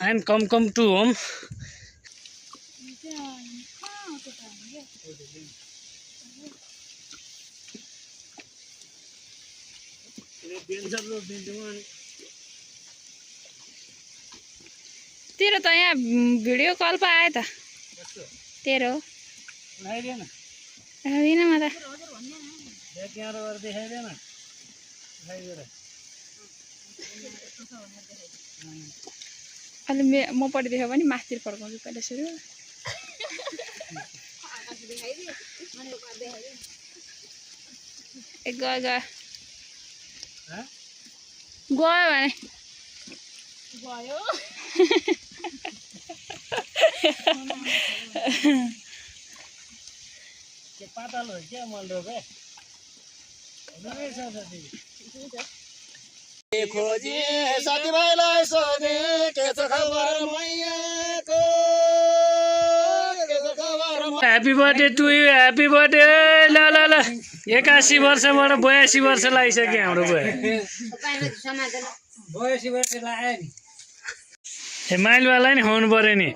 and come to home. तेरो त यहाँ भिडियो कल पो आयो त तेरो दिखाइदिएन होइन म त दिखाइदिएन अलि म पट्टि देख्यो भने माथितिर फर्काउँछु पहिला सुरु ए गयो गयो गयो भने गयो के पातल हो क्या मलरोपे खोजी साथीभाइलाई सोधे के छ खबर मैयाको happy birthday to you happy birthday ल ल ल 81 वर्षबाट 82 वर्ष लागिसक्यो हाम्रो बुवा 82 वर्ष लाग्यो नि ए माइलवालाई नि खुवाउनु पर्यो नि